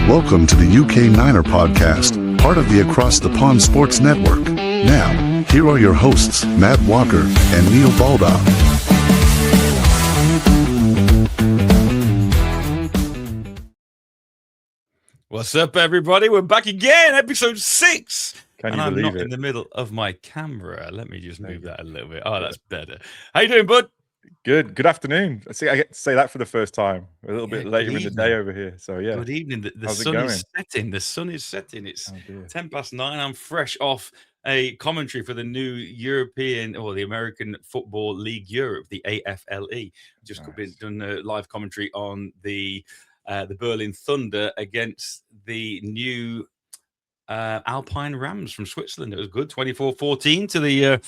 Welcome to the UK Niner podcast, part of the Across the Pond Sports Network. Now, here are your hosts, Matt Walker and Neil Baldock. What's up, everybody? We're back again, episode 6. Can and you I'm believe not it? in the middle of my camera. Let me just move that a little bit. Oh, that's better. How you doing, bud? Good afternoon. I get to say that for the first time. A little bit later in the day over here. So yeah. Good evening. The How's it sun going? is setting. The sun is setting. It's dear. 9:10. I'm fresh off a commentary for the new European or the American Football League Europe, the AFLE. Just done a live commentary on the Berlin Thunder against the new Alpine Rams from Switzerland. It was good, 24-14 to the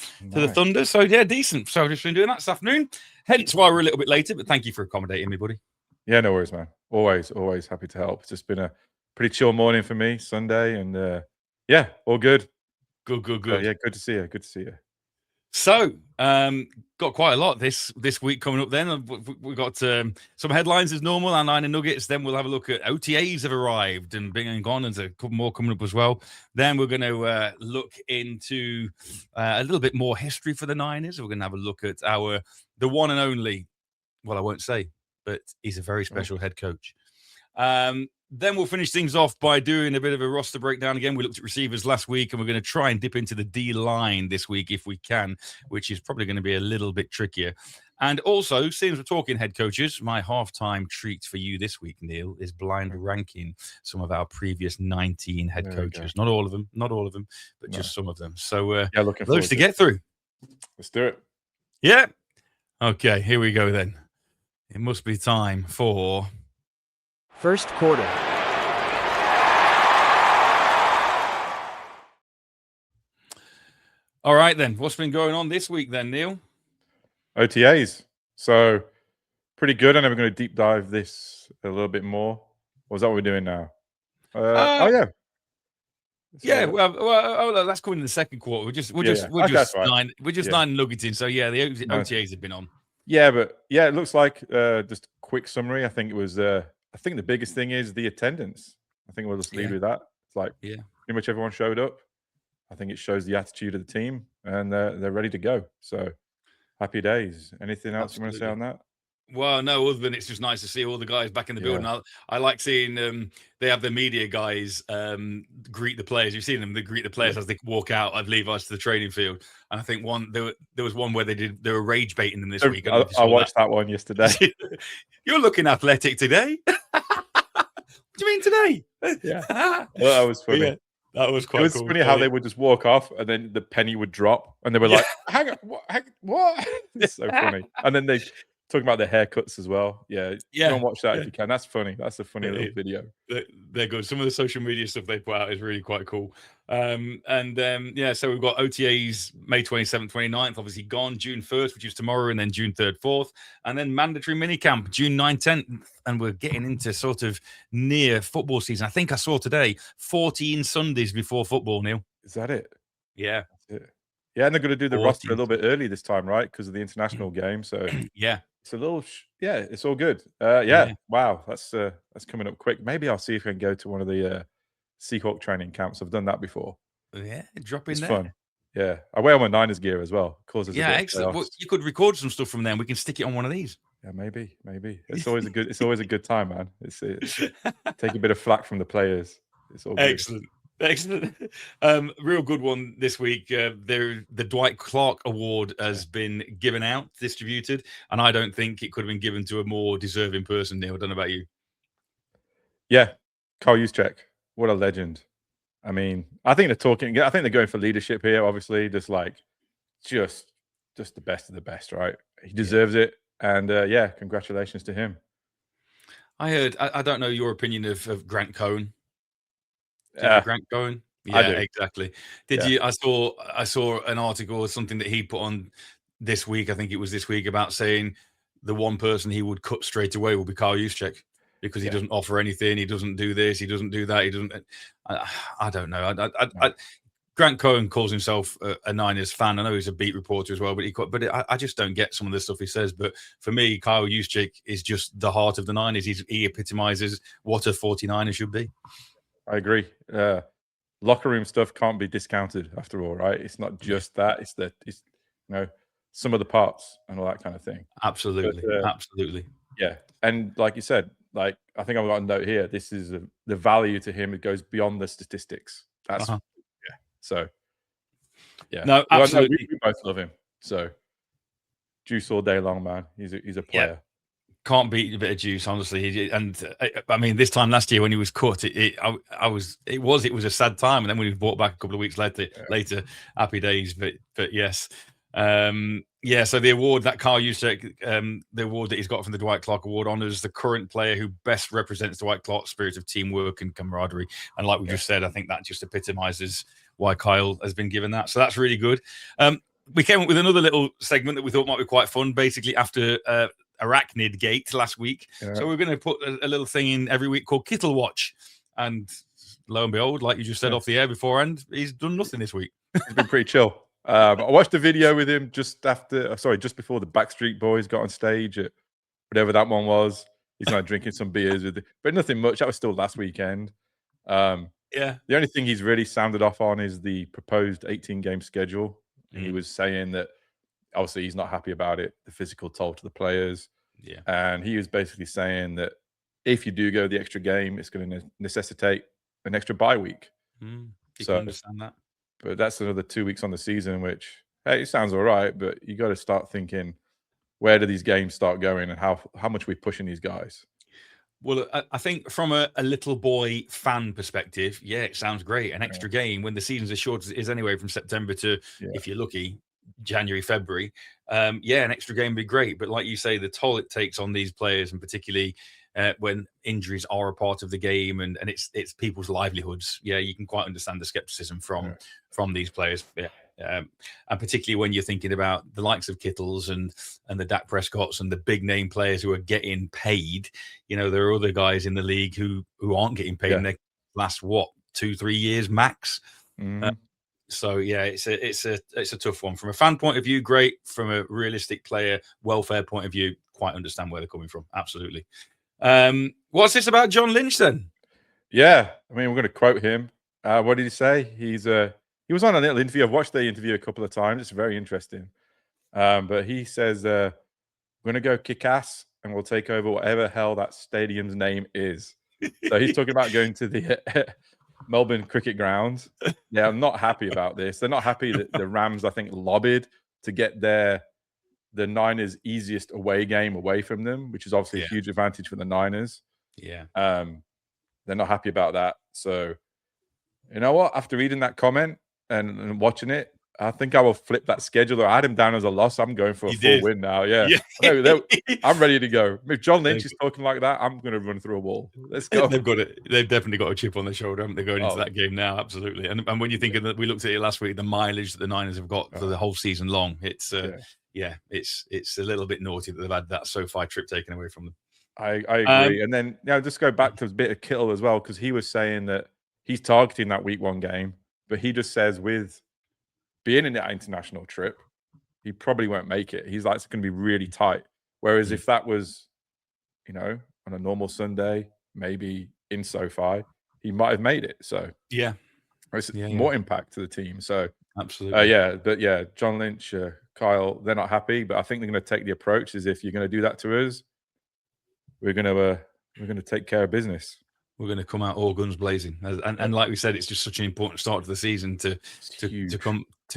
Thunder. So yeah, decent. So I've just been doing that this afternoon. Hence why we're a little bit later. But thank you for accommodating me, buddy. Yeah, no worries, man. Always happy to help. It's just been a pretty chill morning for me, Sunday, and yeah, all good. Good. Yeah, good to see you. So, got quite a lot this week coming up. Then we've got some headlines as normal, our Niner Nuggets. Then we'll have a look at OTAs have arrived and been and gone, and there's a couple more coming up as well. Then we're going to look into a little bit more history for the Niners. We're going to have a look at the one and only. Well, I won't say, but he's a very special head coach. Then we'll finish things off by doing a bit of a roster breakdown again. We looked at receivers last week, and we're going to try and dip into the D-line this week if we can, which is probably going to be a little bit trickier. And also, since we're talking head coaches, my halftime treat for you this week, Neil, is blind ranking some of our previous 19 head coaches. Not all of them, but just some of them. So looking forward those to get through. Let's do it. Yeah. Okay, here we go then. It must be time for... First quarter. All right, then. What's been going on this week then, Neil? OTAs. So pretty good. I know we're going to deep dive this a little bit more. Or is that what we're doing now? Yeah. Well, that's coming in the second quarter. We're just nine nuggets in. So yeah, the OTAs have been on. Yeah, but yeah, it looks like just a quick summary. I think it was. I think the biggest thing is the attendance. I think we'll just leave with that. It's like pretty much everyone showed up. I think it shows the attitude of the team, and they're ready to go. So happy days. Anything else you want to say on that? Well, no, other than it's just nice to see all the guys back in the building. I like seeing they have the media guys greet the players. You've seen them, they greet the players as they walk out of Levi's to the training field. And I think there was one where they were rage baiting them this week. I watched that one yesterday. You're looking athletic today. What do you mean today? Yeah. Well, that was funny. Yeah, that was quite cool. It was funny how they would just walk off and then the penny would drop and they were like, hang on, what? It's so funny. And then they talking about their haircuts as well. Yeah. Go and watch that if you can. That's funny. That's a funny little video. They're good. Some of the social media stuff they put out is really quite cool. So we've got OTAs May 27th, 29th, obviously gone, June 1st, which is tomorrow, and then June 3rd, 4th, and then mandatory minicamp, June 9th, 10th, and we're getting into sort of near football season. I think I saw today 14 Sundays before football, Neil. Is that it? Yeah. That's it. Yeah, and they're going to do the roster a little bit early this time, right? Because of the international game. So yeah. It's a little, it's all good. Wow, that's coming up quick. Maybe I'll see if I can go to one of the Seahawk training camps. I've done that before. Yeah, drop in it's there. Fun. Yeah, I wear my Niners gear as well. Excellent. Well, you could record some stuff from there. And we can stick it on one of these. Yeah, maybe. It's always a good time, man. It's take a bit of flack from the players. It's all good. Excellent. Real good one this week. The Dwight Clark Award has been given out, distributed, and I don't think it could have been given to a more deserving person, Neil. I don't know about you. Yeah, Carl Juszczyk, what a legend. I mean, I think they're going for leadership here, obviously, just the best of the best, right? He deserves it, and congratulations to him. I heard, I don't know your opinion of Grant Cohn. Grant Cohen? Yeah, exactly. Did you? I saw an article or something that he put on this week. I think it was this week about saying the one person he would cut straight away will be Carl Juszczyk because he doesn't offer anything. He doesn't do this. He doesn't do that. He doesn't. I don't know. Grant Cohen calls himself a Niners fan. I know he's a beat reporter as well, but I just don't get some of the stuff he says. But for me, Kyle Juszczyk is just the heart of the Niners. He epitomizes what a 49er should be. I agree. Locker room stuff can't be discounted after all, right? It's not just that. It's some of the parts and all that kind of thing. Absolutely. Absolutely. Yeah. And like you said, I think I've got a note here. This is the value to him. It goes beyond the statistics. That's So, yeah. No, absolutely. We both love him. So, juice all day long, man. He's a player. Can't beat a bit of juice, honestly. And I mean, this time last year when he was cut, it was a sad time. And then when he was brought back a couple of weeks later, happy days. But yes. So the award that Kyle Juszczyk, the award that he's got from the Dwight Clark Award, honors the current player who best represents Dwight Clark's spirit of teamwork and camaraderie. And like we just said, I think that just epitomizes why Kyle has been given that. So that's really good. We came up with another little segment that we thought might be quite fun, basically after Arachnid Gate last week. Yeah. So we're going to put a little thing in every week called Kittle Watch. And lo and behold, like you just said off the air beforehand, he's done nothing this week. He's been pretty chill. I watched a video with him just before the Backstreet Boys got on stage at whatever that one was. He's like drinking some beers with it, but nothing much. That was still last weekend. The only thing he's really sounded off on is the proposed 18-game schedule. He was saying that obviously he's not happy about it, the physical toll to the players. Yeah. And he was basically saying that if you do go the extra game, it's going to necessitate an extra bye week. You can understand that. But that's another 2 weeks on the season, which, hey, it sounds all right, but you got to start thinking, where do these games start going and how much we're pushing these guys? Well, I think from a little boy fan perspective, it sounds great. An extra game when the season's as short as it is anyway, from September to, if you're lucky, January, February. An extra game would be great. But like you say, the toll it takes on these players, and particularly when injuries are a part of the game and it's people's livelihoods. Yeah, you can quite understand the skepticism from these players. Yeah. And particularly when you're thinking about the likes of Kittles and the Dak Prescotts and the big name players who are getting paid. There are other guys in the league who aren't getting paid in their last 2-3 years max. It's a tough one. From a fan point of view, great. From a realistic player welfare point of view, quite understand where they're coming from. Absolutely. What's this about John Lynch then? Yeah, I mean, we're going to quote him. What did he say? He was on a little interview. I've watched the interview a couple of times. It's very interesting. But he says, we're going to go kick ass and we'll take over whatever hell that stadium's name is. So he's talking about going to the Melbourne Cricket Grounds. Yeah, I'm not happy about this. They're not happy that the Rams, I think, lobbied to get the Niners' easiest away game away from them, which is obviously a huge advantage for the Niners. Yeah. They're not happy about that. So, you know what? After reading that comment and watching it, I think I will flip that schedule. I had him down as a loss. I'm going for a full win now. Yeah. I'm ready to go. If John Lynch is talking like that, I'm going to run through a wall. Let's go. They've definitely got a chip on their shoulder, haven't they, going into that game now? Absolutely. And when you think of that, we looked at it last week, the mileage that the Niners have got for the whole season long, it's it's a little bit naughty that they've had that SoFi trip taken away from them. I agree. And then just go back to a bit of Kittle as well, because he was saying that he's targeting that week 1 game, but he just says with being in that international trip, he probably won't make it. He's like, it's going to be really tight. Whereas if that was, on a normal Sunday, maybe in SoFi, he might have made it. So it's more impact to the team. So absolutely, John Lynch, Kyle, they're not happy, but I think they're going to take the approach as if you're going to do that to us, we're going to take care of business. We're going to come out all guns blazing, and like we said, it's just such an important start to the season to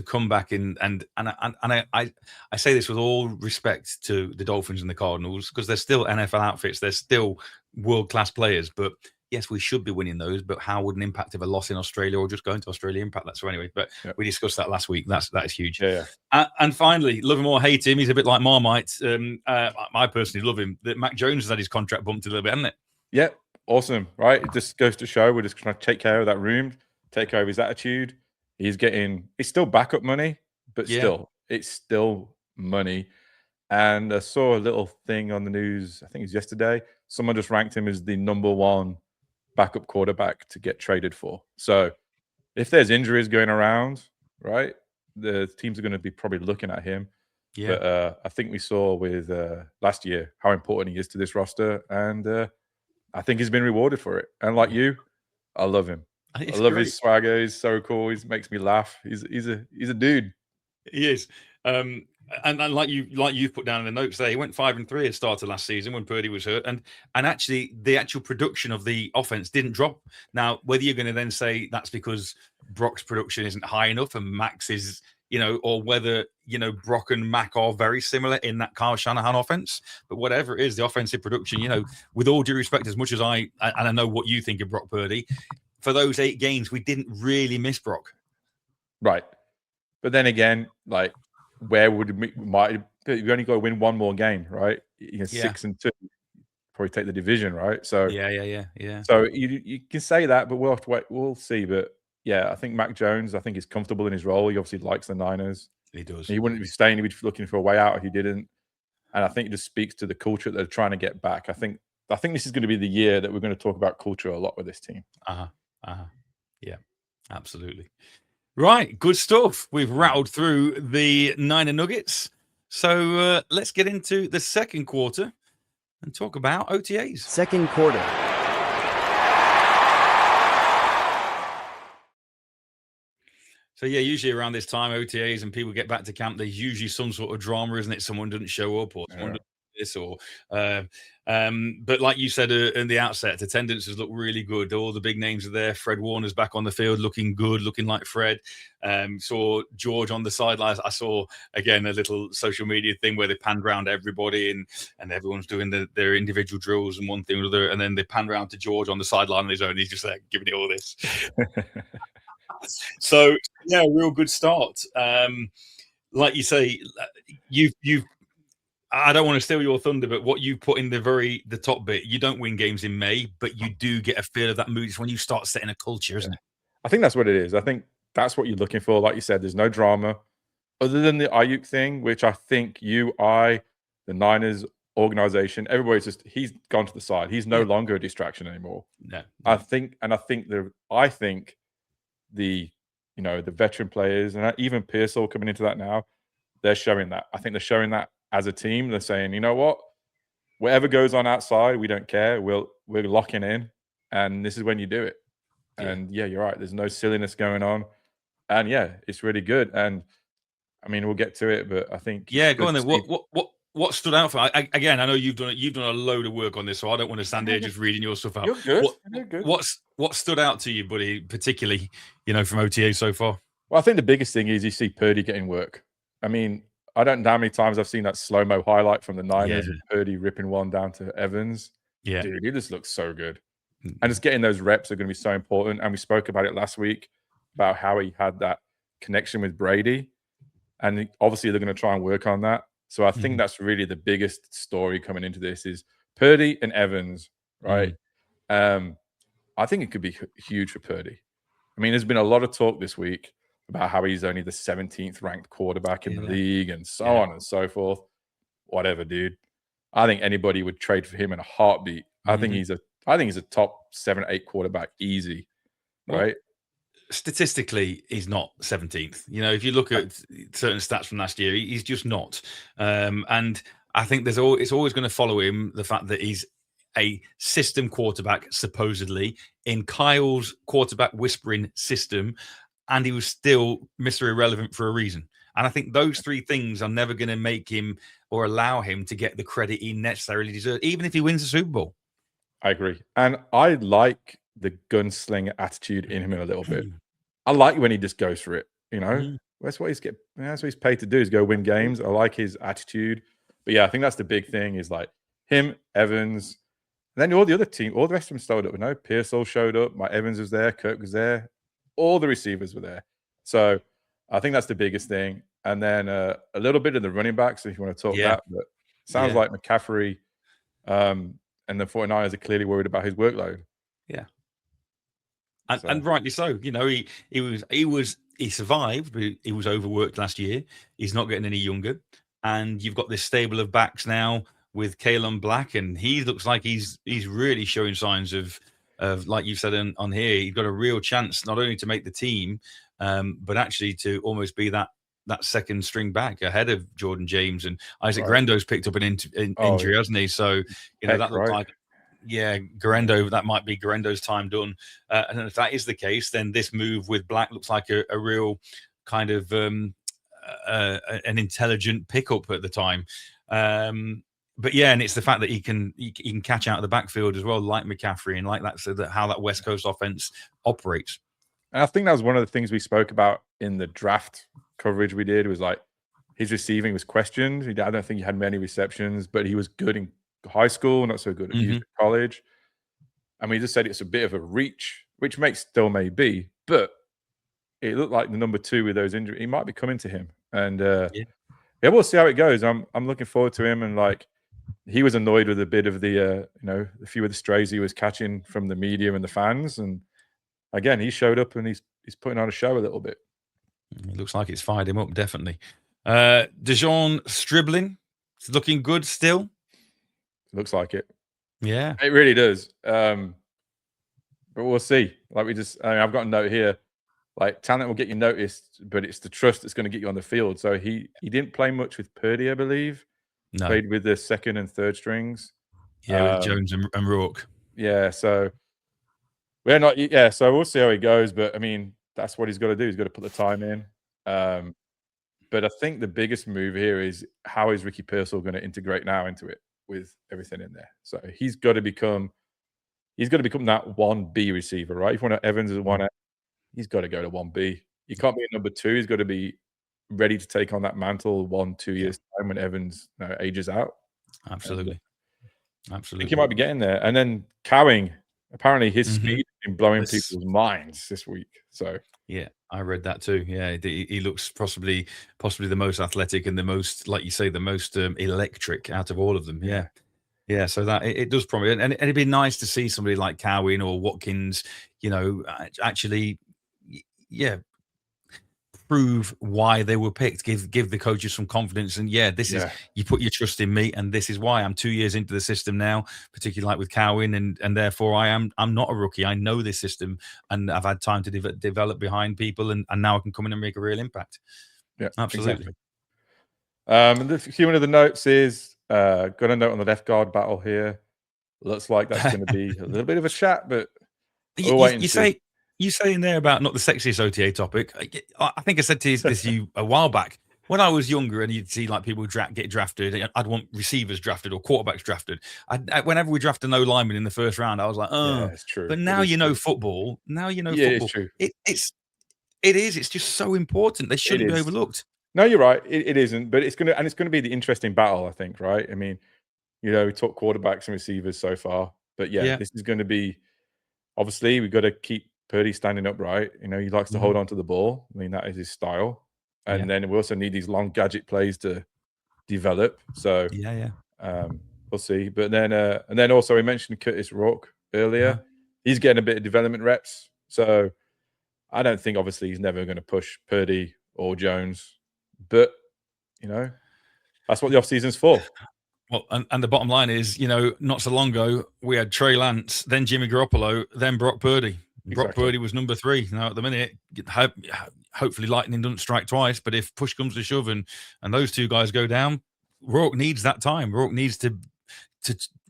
come back in. And I say this with all respect to the Dolphins and the Cardinals, because they're still NFL outfits, they're still world-class players. But yes, we should be winning those. But how would an impact of a loss in Australia or just going to Australia impact that? So anyway, but we discussed that last week. That is huge. And finally, love him or hate him, he's a bit like Marmite. I personally love him. That Mac Jones has had his contract bumped a little bit, hasn't it? Yeah. Awesome, right? It just goes to show we're just trying to take care of that room, take care of his attitude. It's still backup money, but still, it's still money. And I saw a little thing on the news, I think it was yesterday. Someone just ranked him as the #1 backup quarterback to get traded for. So if there's injuries going around, right, the teams are going to be probably looking at him. Yeah. But I think we saw with last year how important he is to this roster, and I think he's been rewarded for it. And like you, I love him. I love his swagger. He's so cool. He makes me laugh. He's a dude. He is. And like you put down in the notes there, he went 5-3 at start of last season when Purdy was hurt, and actually the actual production of the offense didn't drop. Now, whether you're going to then say that's because Brock's production isn't high enough and Max is, or whether Brock and Mac are very similar in that Kyle Shanahan offense, but whatever it is, the offensive production, with all due respect, as much as I know what you think of Brock Purdy, for those 8 games, we didn't really miss Brock. Right. But then again, like, where would we you only got to win one more game, right? 6-2, probably take the division, right? So yeah. So you can say that, but we'll have to wait. We'll see. But yeah, I think Mac Jones, I think he's comfortable in his role. He obviously likes the Niners. He does. He wouldn't be staying. He'd be looking for a way out if he didn't. And I think it just speaks to the culture that they're trying to get back. I think this is going to be the year that we're going to talk about culture a lot with this team. Yeah, absolutely. Right, good stuff. We've rattled through the Niner Nuggets. So let's get into the second quarter and talk about OTAs. Second quarter. So yeah, usually around this time, OTAs and people get back to camp, there's usually some sort of drama, isn't it? Someone doesn't show up or someone doesn't do this or but like you said in the outset, attendance has looked really good. All the big names are there. Fred Warner's back on the field looking good, looking like Fred. Saw George on the sidelines. I saw again a little social media thing where they panned around everybody and everyone's doing their individual drills and one thing or another, and then they panned around to George on the sideline on his own. He's just like giving it all this. So yeah, real good start. Like you say, you've I don't want to steal your thunder, but what you put in the top bit, you don't win games in May, but you do get a feel of that mood. It's when you start setting a culture, isn't it? I think that's what it is. I think that's what you're looking for. Like you said, there's no drama other than the Ayuk thing, which I think the Niners organization, everybody's he's gone to the side. He's no longer a distraction anymore. No. I think the veteran players and even Pearsall coming into that now, they're showing that. I think they're showing that as a team. They're saying, you know what, whatever goes on outside, we don't care. We're locking in, and this is when you do it. And yeah, you're right. There's no silliness going on, and yeah, it's really good. And I mean, we'll get to it, but I think go on then. What stood out for? Again, I know you've done a load of work on this, so I don't want to stand here just reading your stuff out. You're good. You're good. What stood out to you, buddy, particularly, from OTA so far? Well, I think the biggest thing is you see Purdy getting work. I mean, I don't know how many times I've seen that slow-mo highlight from the Niners with Purdy ripping one down to Evans. Yeah. Dude, he just looks so good. And just getting those reps are going to be so important. And we spoke about it last week about how he had that connection with Brady. And obviously they're going to try and work on that. So I think that's really the biggest story coming into this is Purdy and Evans, right? I think it could be huge for Purdy. I mean, there's been a lot of talk this week about how he's only the 17th ranked quarterback in the league and so on and so forth. Whatever, dude. I think anybody would trade for him in a heartbeat. I think he's a top 7 or 8 quarterback easy, right? Statistically, he's not 17th. If you look at certain stats from last year, he's just not. And I think it's always going to follow him the fact that he's a system quarterback, supposedly, in Kyle's quarterback whispering system, and he was still Mr. Irrelevant for a reason. And I think those 3 things are never going to make him or allow him to get the credit he necessarily deserves, even if he wins the Super Bowl. I agree. And I like the gunslinger attitude in him a little bit. I like when he just goes for it, That's what he's paid to do, is go win games. I like his attitude. But yeah, I think that's the big thing is like him, Evans, and then all the other team, all the rest of them showed up. Pearsall showed up, Mike Evans was there, Kirk was there, all the receivers were there. So I think that's the biggest thing. And then a little bit of the running backs, if you want to talk that. But it sounds like McCaffrey and the 49ers are clearly worried about his workload. Yeah. And rightly so. He survived, but he was overworked last year. He's not getting any younger. And you've got this stable of backs now with Kalen Black, and he looks like he's really showing signs of of like you said on here, you've got a real chance not only to make the team, but actually to almost be that second string back ahead of Jordan James. And Isaac Grando's picked up an injury, hasn't he? So, that looks like, Garendo, that might be Garendo's time done. And if that is the case, then this move with Black looks like a real kind of an intelligent pickup at the time. But yeah, and it's the fact that he can catch out of the backfield as well, like McCaffrey, and like that, so that how that West Coast offense operates. And I think that was one of the things we spoke about in the draft coverage we did, was like his receiving was questioned. I don't think he had many receptions, but he was good in high school, not so good at college. And we just said it's a bit of a reach, which still may be, but it looked like the number 2 with those injuries, he might be coming to him. And we'll see how it goes. I'm looking forward to him. And like, he was annoyed with a bit of the a few of the strays he was catching from the media and the fans. And again, he showed up and he's putting on a show a little bit. It looks like it's fired him up, definitely. Dejon Stribbling, it's looking good still. Looks like it. Yeah, it really does. But we'll see. Like I've got a note here. Like, talent will get you noticed, but it's the trust that's going to get you on the field. So he didn't play much with Purdy, I believe. No. Played with the second and third strings. Yeah, with Jones and Rourke. Yeah, so we're not. Yeah, so we'll see how he goes. But I mean, that's what he's got to do. He's got to put the time in. But I think the biggest move here is, how is Ricky Pearsall going to integrate now into it with everything in there? So he's got to become that 1B receiver, right? If you want Evans as 1A, he's got to go to 1B. He can't be a number 2. He's got to be ready to take on that mantle 1-2 years time when Evans ages out. Absolutely. I think he might be getting there. And then Cowing, apparently his speed has been blowing people's minds this week. So yeah, I read that too. Yeah, he looks possibly the most athletic and the most, like you say, the most electric out of all of them. Yeah. Yeah, so that it does promise, and it'd be nice to see somebody like Cowan or Watkins, actually, prove why they were picked. Give the coaches some confidence, and this is, you put your trust in me, and this is why. I'm 2 years into the system now, particularly like with Cowan, and therefore I'm not a rookie. I know this system, and I've had time to develop behind people, and now I can come in and make a real impact. Yeah, absolutely. And a few of the notes is. Got a note on the left guard battle here. Looks like that's going to be a little bit of a chat, but we'll wait and see. You say in there about not the sexiest OTA topic. I think I said to you a while back, when I was younger and you'd see like people get drafted, I'd want receivers drafted or quarterbacks drafted. Whenever we draft a no lineman in the first round, I was like, oh, it's true. But now football. Now football. It's true. It is. It's just so important. They shouldn't be overlooked. No, you're right. It isn't, but it's gonna be the interesting battle, I think, right? I mean, we talk quarterbacks and receivers so far, but this is going to be, obviously we've got to keep Purdy standing upright. He likes to hold on to the ball. I mean, that is his style. And then we also need these long gadget plays to develop. So we'll see. But then and then also we mentioned Curtis Rourke earlier. He's getting a bit of development reps. So I don't think, obviously, he's never going to push Purdy or Jones. But, that's what the offseason's for. Well, and the bottom line is, not so long ago, we had Trey Lance, then Jimmy Garoppolo, then Brock Purdy. Exactly. Brock Purdy was number 3. Now, at the minute, hopefully lightning doesn't strike twice, but if push comes to shove and those two guys go down, Rourke needs that time. Rourke needs to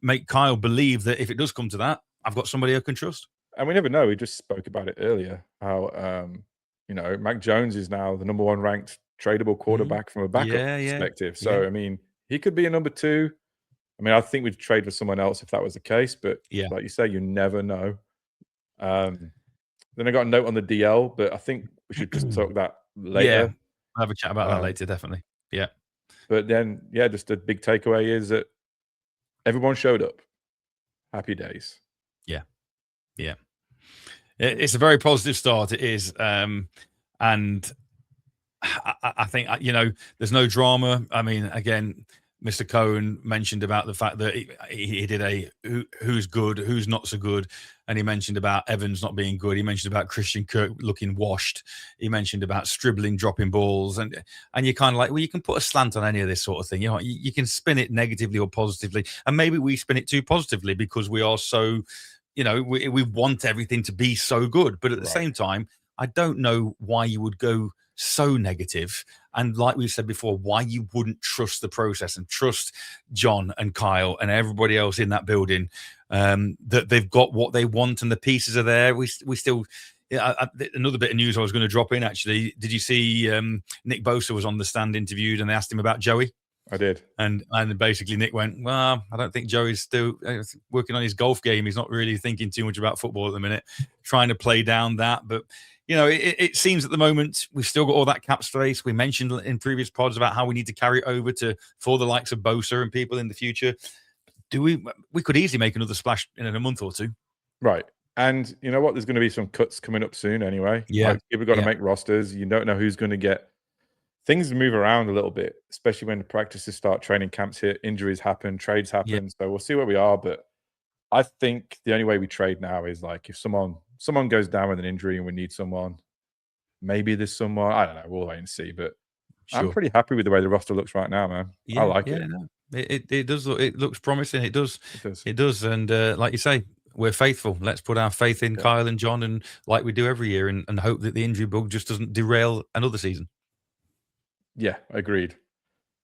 make Kyle believe that if it does come to that, I've got somebody I can trust. And we never know. We just spoke about it earlier, how, Mac Jones is now the number 1 ranked tradable quarterback from a backup perspective. So, I mean, he could be a number 2. I mean, I think we'd trade for someone else if that was the case. But like you say, you never know. Then I got a note on the DL, but I think we should just talk that later. Yeah, I'll have a chat about that later, definitely. Yeah. But then, just a big takeaway is that everyone showed up. Happy days. Yeah. Yeah. It's a very positive start. It is. And I think, there's no drama. I mean, again, Mr. Cohen mentioned about the fact that he did who's good, who's not so good. And he mentioned about Evans not being good. He mentioned about Christian Kirk looking washed. He mentioned about Stribbling dropping balls. And you're kind of like, well, you can put a slant on any of this sort of thing. You can spin it negatively or positively. And maybe we spin it too positively because we are so we want everything to be so good, but at the same time, I don't know why you would go so negative. And like we said before, why you wouldn't trust the process and trust John and Kyle and everybody else in that building, that they've got what they want and the pieces are there. We still. Another bit of news I was going to drop in, actually. Did you see Nick Bosa was on the stand interviewed and they asked him about Joey? I did. And basically Nick went, well, I don't think Joey's still working on his golf game. He's not really thinking too much about football at the minute, trying to play down that. But, it seems at the moment we've still got all that cap space. We mentioned in previous pods about how we need to carry it over for the likes of Bosa and people in the future. We could easily make another splash in a month or two. Right. And you know what? There's going to be some cuts coming up soon anyway. Yeah. People got to make rosters. You don't know who's going to get. Things move around a little bit, especially when the practices start, training camps hit, injuries happen, trades happen. Yeah. So we'll see where we are. But I think the only way we trade now is like if someone goes down with an injury and we need someone, maybe there's someone. I don't know. We'll wait and see. But I'm pretty happy with the way the roster looks right now, man. Yeah, I like it. No. It does look. It looks promising. It does. It does. And like you say, we're faithful. Let's put our faith in Kyle and John, and like we do every year, and hope that the injury bug just doesn't derail another season. Yeah, agreed.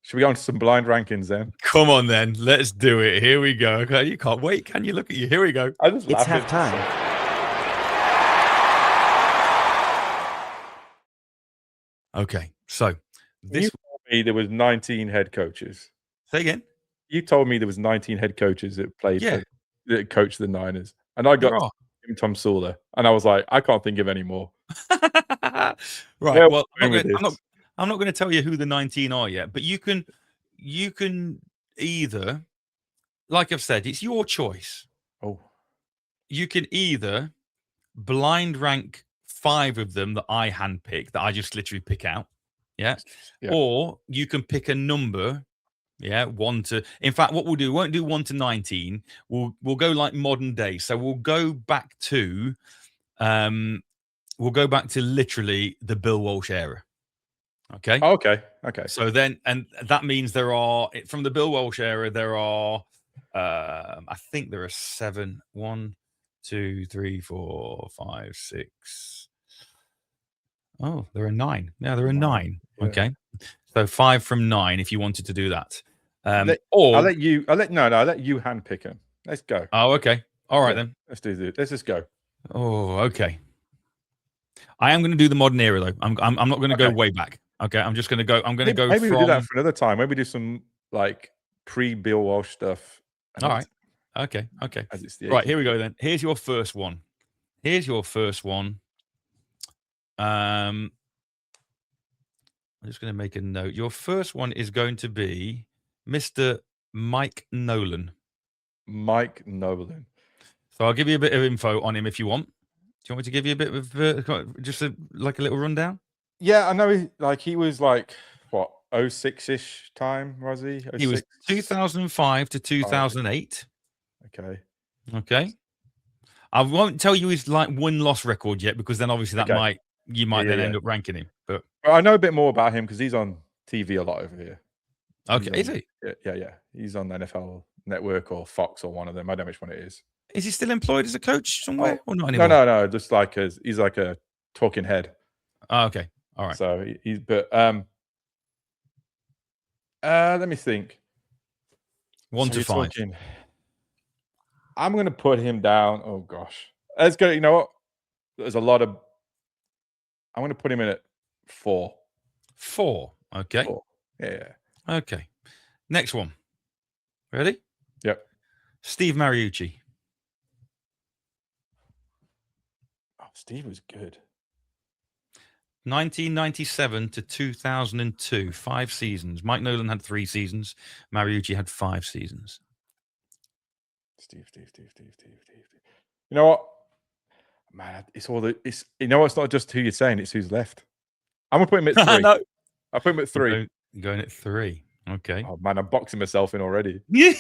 Should we go on to some blind rankings then? Come on then, let's do it. Here we go. Okay, you can't wait, can you? Look at you. Here we go. It's halftime. Okay, so you told me there was 19 head coaches. Say again. You told me there was 19 head coaches that played that coached the Niners, and I got Tom Sula, and I was like, I can't think of any more. Right. Well, I'm not going to tell you who the 19 are yet, but you can either, like I've said, it's your choice. Oh. You can either blind rank 5 of them that I handpick, that I just literally pick out. Yeah. Or you can pick a number. Yeah. 1 to, in fact, what we'll do, we won't do 1 to 19. We'll go like modern day. So we'll go back to literally the Bill Walsh era. Okay. Oh, okay. So then, and that means there are, from the Bill Walsh era, there are, I think there are 7. 1, 2, 3, 4, 5, 6. Oh, there are 9. Yeah, there are 9. Yeah. Okay. So 5 from 9 if you wanted to do that. I'll let you handpick them. Let's go. Oh, okay. All right then. Let's do this. Let's just go. Oh, okay. I am going to do the modern era though. I'm not going to go way back. Okay, I'm just going to go. I'm going to go. Maybe we do that for another time. Maybe do some like pre-Bill Walsh stuff. All right. Okay. Right, here we go then. Here's your first one. I'm just going to make a note. Your first one is going to be Mr. Mike Nolan. Mike Nolan. So I'll give you a bit of info on him if you want. Do you want me to give you a bit of just a little rundown? Yeah, I know. He was like what 06-ish time, was he? 06? He was 2005 to 2008. Okay. I won't tell you his win-loss record yet, because then obviously that you might end up ranking him. But I know a bit more about him because he's on TV a lot over here. Okay, is he? Yeah. He's on the NFL Network or Fox or one of them. I don't know which one it is. Is he still employed as a coach somewhere or not anymore? No. Just he's like a talking head. Oh, okay. All right. So let me think. 1 to 5. I'm going to put him down. Oh gosh, let's go. You know what? There's a lot of. I'm going to put him in at 4. 4. Okay. 4. Yeah. Okay. Next one. Ready? Yep. Steve Mariucci. Oh, Steve was good. 1997 to 2002, 5 seasons. Mike Nolan had 3 seasons. Mariucci had 5 seasons. Steve. You know what? Man, it's not just who you're saying, it's who's left. I'm gonna put him at 3. No. I'll put him at 3. Going at 3. Okay. Oh man, I'm boxing myself in already. So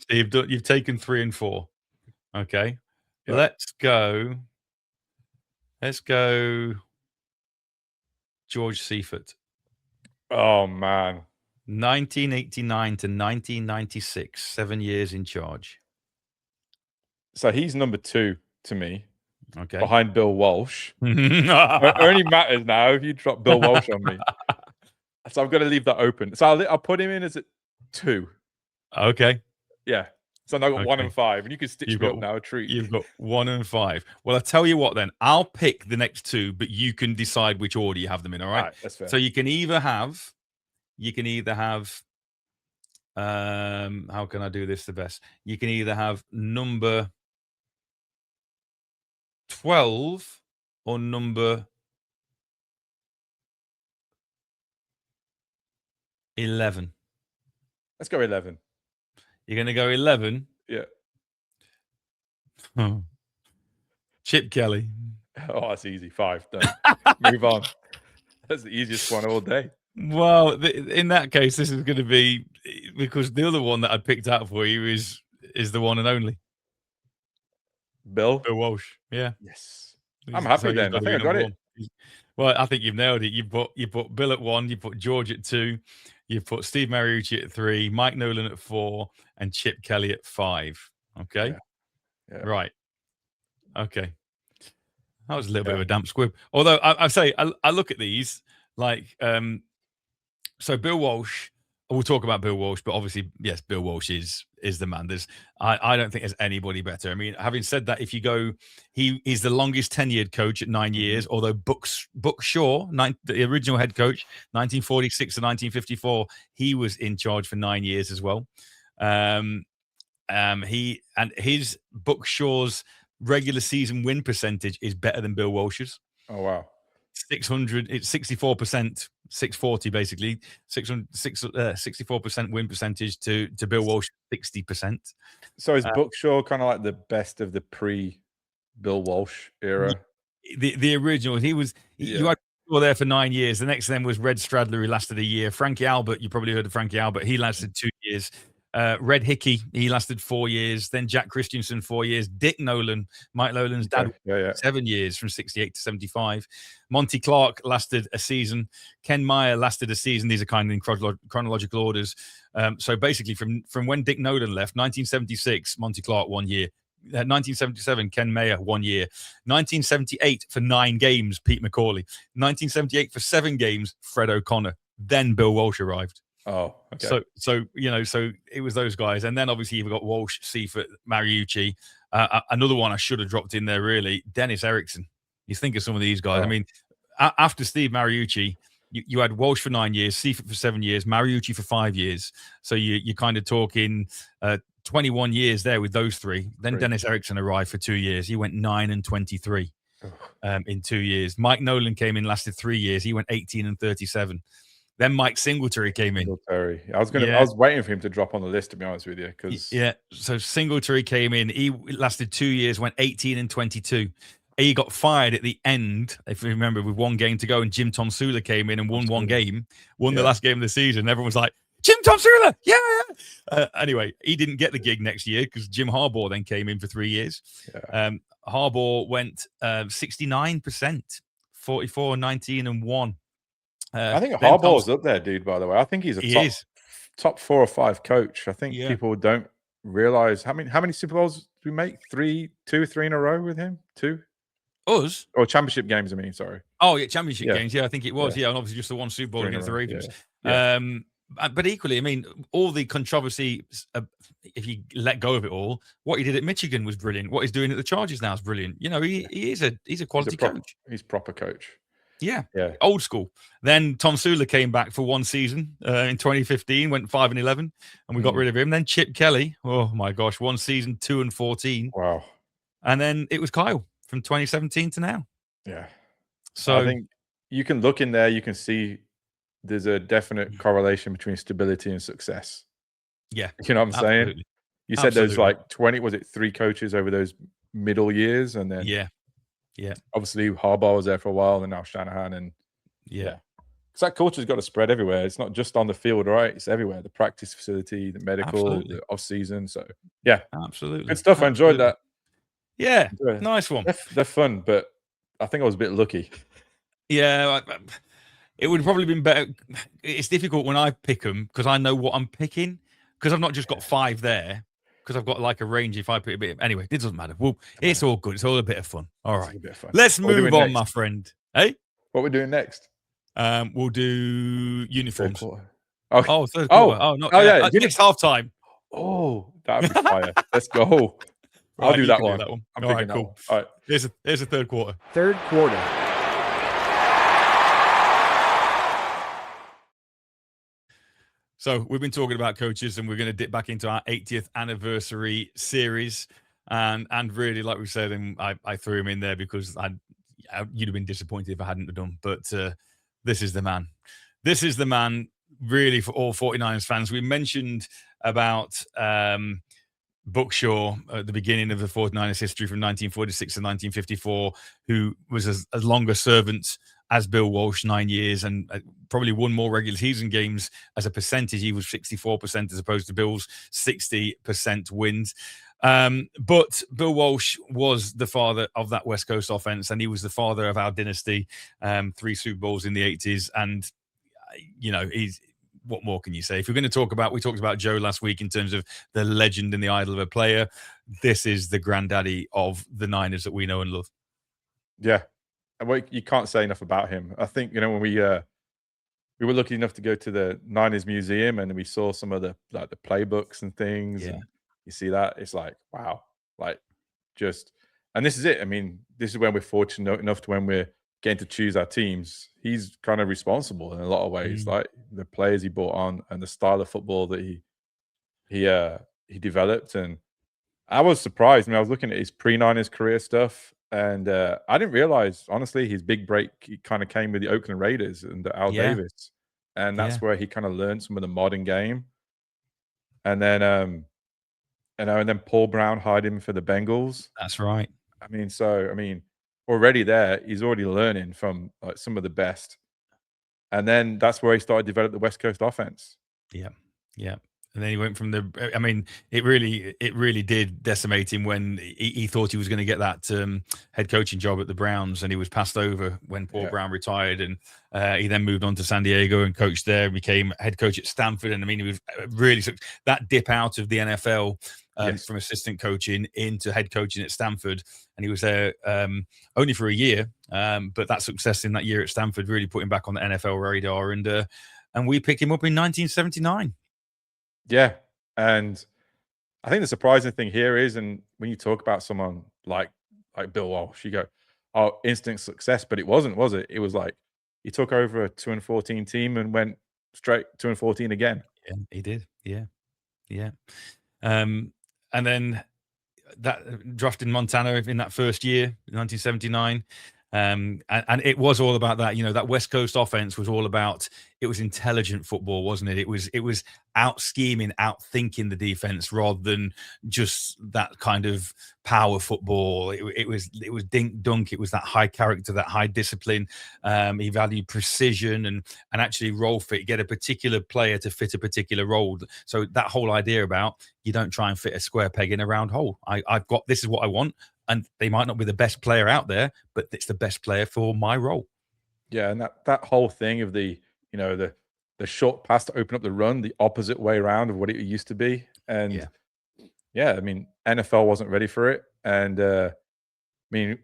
you've taken 3 and 4. Okay. Yep. Let's go George Seifert. Oh man. 1989 to 1996, 7 years in charge. So he's number 2 to me, Okay. behind Bill Walsh. It only matters now if you drop Bill Walsh on me. So I'm going to leave that open. So I'll put him in as a 2. Okay. Yeah. So now I've got 1 Okay. and 5, and you can stitch me up now. A treat. You've got 1 and 5. Well, I'll tell you what then. I'll pick the next 2, but you can decide which order you have them in, all right? All right, that's fair. So you can either have how can I do this the best? You can either have number 12 or number 11. Let's go 11. You're going to go 11? Yeah. Chip Kelly. Oh, that's easy. 5. Done. Move on. That's the easiest one all day. Well, in that case, this is going to be because the other one that I picked out for you is the one and only Bill Walsh. Yeah. Yes. I'm happy So then. I think I got it. Well, I think you've nailed it. You put Bill at 1, you put George at 2, you put Steve Mariucci at 3, Mike Nolan at 4, and Chip Kelly at 5. Okay. Yeah. Right. Okay. That was a little bit of a damp squib. Although I say I look at these like so Bill Walsh. We'll talk about Bill Walsh, but obviously, yes, Bill Walsh is the man. I don't think there's anybody better. I mean, having said that, if you go, he's the longest tenured coach at 9 years. Although Buck Shaw, the original head coach, 1946 to 1954, he was in charge for 9 years as well. His Buck Shaw's regular season win percentage is better than Bill Walsh's. Oh wow. 600, it's 64%, 640 basically, 64% win percentage to Bill Walsh, 60%. So is Buck Shaw kind of like the best of the pre-Bill Walsh era? The original, you had Shaw there for 9 years. The next then was Red Stradler, who lasted a year. Frankie Albert, you probably heard of Frankie Albert, he lasted 2 years. Red Hickey, he lasted 4 years. Then Jack Christensen, 4 years. Dick Nolan, Mike Nolan's dad, 7 years from 68 to 75. Monty Clark lasted a season. Ken Meyer lasted a season. These are kind of in chronological orders. So basically, from when Dick Nolan left, 1976, Monty Clark 1 year. 1977, Ken Meyer 1 year. 1978 for 9 games, Pete McCauley. 1978 for 7 games, Fred O'Connor. Then Bill Walsh arrived. Oh, okay. So it was those guys, and then obviously you've got Walsh, Seifert, Mariucci. Another one I should have dropped in there, really, Dennis Erickson. You think of some of these guys. I mean, after Steve Mariucci, you had Walsh for 9 years, Seifert for 7 years, Mariucci for 5 years. So you're kind of talking 21 years there with those three. Then Dennis Erickson arrived for 2 years. He went 9 and 23 in 2 years. Mike Nolan came in, lasted 3 years. He went 18 and 37. Then Mike Singletary came in. I was waiting for him to drop on the list, to be honest with you. So Singletary came in. He lasted 2 years, went 18 and 22. He got fired at the end, if you remember, with 1 game to go, and Jim Tomsula came in and won 1 game, the last game of the season. Everyone was like, Jim Tomsula, yeah. Anyway, he didn't get the gig next year because Jim Harbaugh then came in for 3 years. Harbaugh went 69%, 44, 19 and 1. I think Harbaugh's up there, dude, by the way. I think he's a top 4 or 5 coach. I think people don't realize how many Super Bowls did we make? 2 or 3 in a row with him? 2? Us? Or championship games, I mean, sorry. Oh, yeah, championship games. Yeah, I think it was. Yeah, and obviously just the 1 Super Bowl against the Ravens. But equally, I mean, all the controversy, if you let go of it all, what he did at Michigan was brilliant. What he's doing at the Chargers now is brilliant. You know, he's a quality coach. He's proper coach. Yeah, old school. Then Tom Sula came back for 1 season in 2015, went 5 and 11, and we got rid of him. Then Chip Kelly, oh my gosh, 1 season, 2 and 14. Wow. And then it was Kyle from 2017 to now. Yeah. So I think you can look in there, you can see there's a definite correlation between stability and success. Yeah. You know what I'm saying? You said there's like 3 coaches over those middle years, and then obviously Harbaugh was there for a while, and now Shanahan, and because that culture's got to spread everywhere. It's not just on the field, right? It's everywhere. The practice facility, the medical, the off season. So absolutely good stuff. I enjoyed that. Yeah, nice one. They're fun, but I think I was a bit lucky. Yeah, it would have probably been better. It's difficult when I pick them because I know what I'm picking, because I've not just got 5 there. because I've got like a range. If I put a bit, anyway, it doesn't matter. Well, it's all good. It's all a bit of fun. All right, a bit of fun. Let's What move on, my friend. Hey, what we're doing next? we'll do uniforms. Third quarter. Oh, third quarter. Oh, not yeah. next half time. Oh, that'd be fire. Let's go. I'll do that one. I'm picking that one. All right. Here's a third quarter. Third quarter. So we've been talking about coaches, and we're going to dip back into our 80th anniversary series. And really, like we said, and I threw him in there because you'd have been disappointed if I hadn't have done. But this is the man. This is the man, really, for all 49ers fans. We mentioned about Buckshaw at the beginning of the 49ers history from 1946 to 1954, who was as long a servant as Bill Walsh, 9 years, and probably won more regular season games as a percentage. He was 64% as opposed to Bill's 60% wins. But Bill Walsh was the father of that West Coast offense, and he was the father of our dynasty, 3 Super Bowls in the 80s. And, what more can you say? If we're going to talk about, we talked about Joe last week in terms of the legend and the idol of a player. This is the granddaddy of the Niners that we know and love. Yeah. And you can't say enough about him. I think, when we were lucky enough to go to the Niners Museum and we saw some of the playbooks and things, and you see that, it's like, wow, and this is it. I mean, this is when we're fortunate enough to when we're getting to choose our teams. He's kind of responsible in a lot of ways, like the players he brought on and the style of football that he developed. And I was surprised. I was looking at his pre-Niners career stuff, and I didn't realize, honestly, his big break kind of came with the Oakland Raiders and Al Davis, and that's where he kind of learned some of the modern game. And then, and then Paul Brown hired him for the Bengals. That's right. Already there, he's already learning from some of the best. And then that's where he started to develop the West Coast offense. Yeah. And then he went from it really did decimate him when he thought he was going to get that head coaching job at the Browns, and he was passed over when Paul Brown retired. And he then moved on to San Diego and coached there, became head coach at Stanford. And he was really that dip out of the NFL from assistant coaching into head coaching at Stanford. And he was there only for a year, but that success in that year at Stanford really put him back on the NFL radar. And we picked him up in 1979. Yeah. And I think the surprising thing here is, and when you talk about someone like Bill Walsh, you go, oh, instant success. But it wasn't, was it? It was like he took over a 2-14 team and went straight 2-14 again. Yeah, he did. Yeah. And then that drafted Montana in that first year, 1979. And it was all about that. That West Coast offense was all about, it was intelligent football, wasn't it? It was out scheming, out thinking the defense rather than just that kind of power football. It was dink dunk. It was that high character, that high discipline. He valued precision and actually role fit, get a particular player to fit a particular role. So that whole idea about, you don't try and fit a square peg in a round hole. This is what I want. And they might not be the best player out there, but it's the best player for my role. Yeah, and that whole thing of the short pass to open up the run, the opposite way around of what it used to be. And NFL wasn't ready for it. And what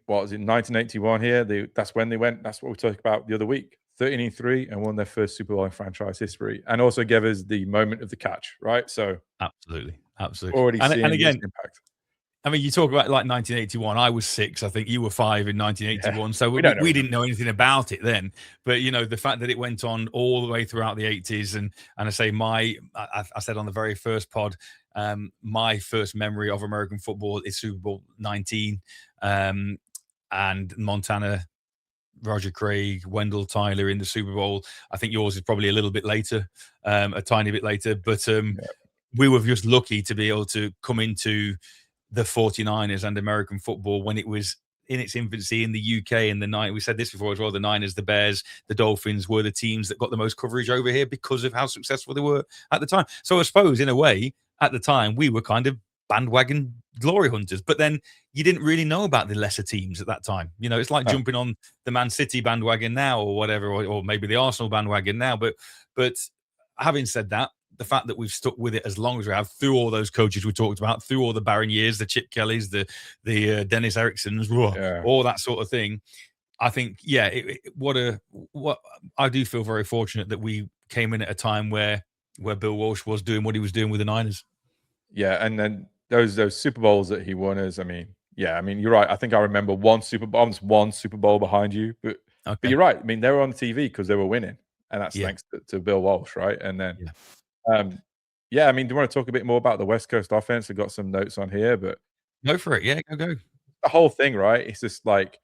was it, 1981 here? That's when they went. That's what we talked about the other week. 13-3 and won their first Super Bowl in franchise history, and also gave us the moment of the catch, right? So absolutely. Already seeing and again, impact. You talk about like 1981. I was 6. I think you were 5 in 1981. So we didn't know anything about it then. But the fact that it went on all the way throughout the 80s, and I say I said on the very first pod, my first memory of American football is Super Bowl 19, and Montana, Roger Craig, Wendell Tyler in the Super Bowl. I think yours is probably a little bit later, a tiny bit later. But we were just lucky to be able to come into the 49ers and American football when it was in its infancy in the UK in the night. We said this before as well. The Niners, the Bears, the Dolphins were the teams that got the most coverage over here because of how successful they were at the time. So I suppose in a way at the time we were kind of bandwagon glory hunters, but then you didn't really know about the lesser teams at that time. It's like jumping on the Man City bandwagon now or whatever, or maybe the Arsenal bandwagon now. But having said that, the fact that we've stuck with it as long as we have, through all those coaches we talked about, through all the Baron Years, the Chip Kellys, the Dennis Ericssons, all that sort of thing. I think, what I do feel very fortunate that we came in at a time where Bill Walsh was doing what he was doing with the Niners. Yeah, and then those Super Bowls that he won is, I mean, you're right. I think I remember one Super Bowl behind you, but you're right. I mean, they were on TV because they were winning, and that's thanks to Bill Walsh, right? And then, I mean, do you want to talk a bit more about the West Coast offense? I've got some notes on here, but go for it. Yeah, go. The whole thing, right? It's just like,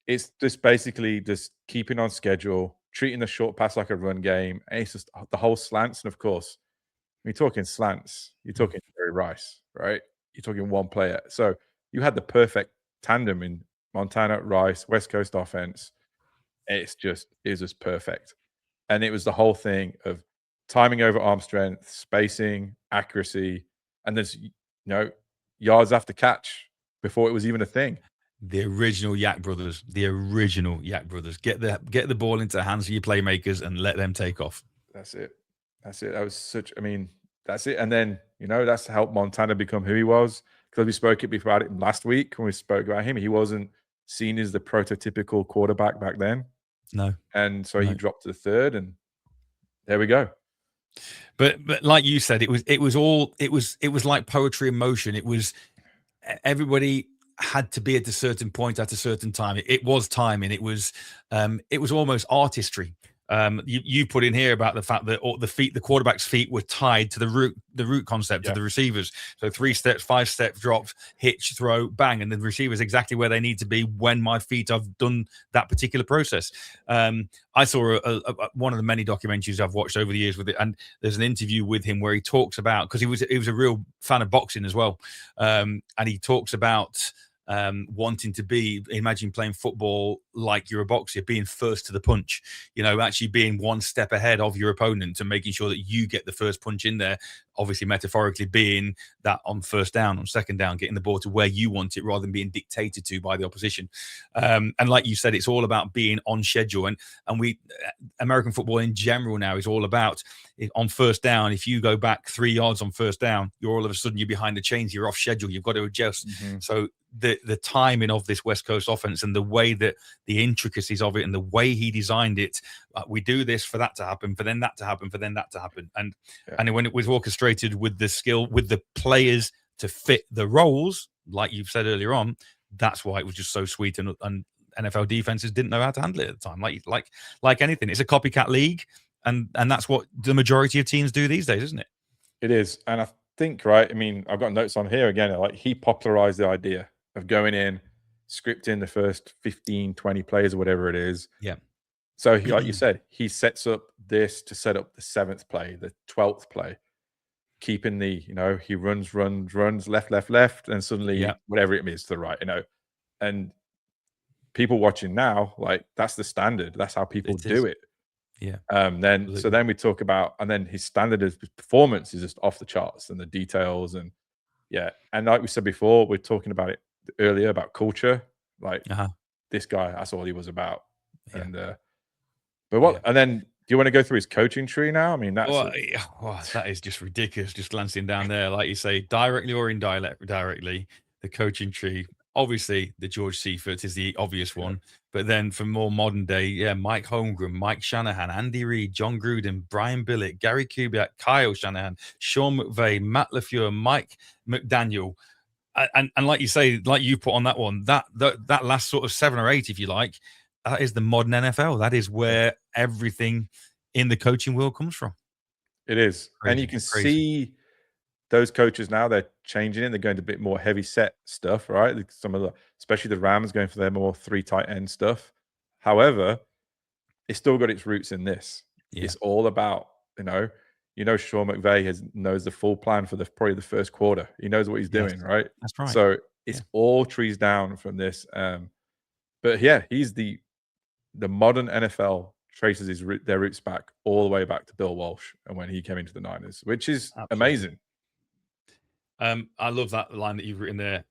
it's just basically just keeping on schedule, treating the short pass like a run game, and it's just the whole slants. And of course, when you're talking slants, you're talking Jerry Rice, right? You're talking one player. So you had the perfect tandem in Montana, Rice, West Coast offense. It was just perfect. And it was the whole thing of timing over arm strength, spacing, accuracy, and there's yards after catch before it was even a thing. The original Yak brothers. Get the ball into the hands of your playmakers and let them take off. That's it. That was that's it. And then, that's helped Montana become who he was. Because we spoke about it last week when we spoke about him. He wasn't seen as the prototypical quarterback back then. No. And so he dropped to the third, and there we go. But like you said, it was like poetry in motion. It was everybody had to be at a certain point at a certain time. It was timing. It was almost artistry. You put in here about the fact that the quarterback's feet were tied to the route concept of the receivers. So 3 steps, 5 steps, drop, hitch, throw, bang, and the receiver's exactly where they need to be when my feet have done that particular process. I saw one of the many documentaries I've watched over the years with it, and there's an interview with him where he talks about, because he was a real fan of boxing as well, and he talks about wanting to imagine playing football like you're a boxer, being first to the punch, actually being one step ahead of your opponent and making sure that you get the first punch in there, obviously metaphorically being that on first down, on second down, getting the ball to where you want it rather than being dictated to by the opposition. And like you said, it's all about being on schedule. And American football in general now is all about on first down. If you go back 3 yards on first down, you're all of a sudden you're behind the chains, you're off schedule, you've got to adjust. So the timing of this West Coast offense and the way that the intricacies of it and the way he designed it, we do this for that to happen, for then that to happen, for then that to happen. And when it was orchestrated with the skill, with the players to fit the roles, like you've said earlier on, that's why it was just so sweet. And NFL defenses didn't know how to handle it at the time. Like anything, it's a copycat league, and that's what the majority of teams do these days, isn't it? It is. And I think, right, I mean, I've got notes on here again, like he popularized the idea of going in, scripting the first 15, 20 plays or whatever it is. Yeah. So he, like you said, he sets up this to set up the 7th play, the 12th play, keeping the, he runs, left, and suddenly whatever it is to the right, and people watching now, like that's the standard. That's how people do it. Yeah. Then we talk about, and then his standard of performance is just off the charts, and the details, and and like we said before, we're talking about it earlier about culture. Like this guy, that's all he was about. And and then do you want to go through his coaching tree now? I mean, that's that is just ridiculous. Just glancing down there, like you say, directly or indirectly, the coaching tree. Obviously, the George Seifert is the obvious one, but then for more modern day, Mike Holmgren, Mike Shanahan, Andy Reid, John Gruden, Brian Billick, Gary Kubiak, Kyle Shanahan, Sean McVay, Matt LaFleur, Mike McDaniel. And like you say, like you put on that one, that last sort of 7 or 8, if you like, that is the modern NFL. That is where everything in the coaching world comes from. It is. Crazy, and you can see those coaches now, they're changing it. They're going to a bit more heavy set stuff, right? Some of especially the Rams going for their more 3 tight end stuff. However, it's still got its roots in this. Yeah. It's all about, Sean McVay knows the full plan for probably the first quarter. He knows what he's doing, right? That's right. So it's all trees down from this. But he's the modern NFL traces their roots back all the way back to Bill Walsh and when he came into the Niners, which is amazing. I love that line that you've written there.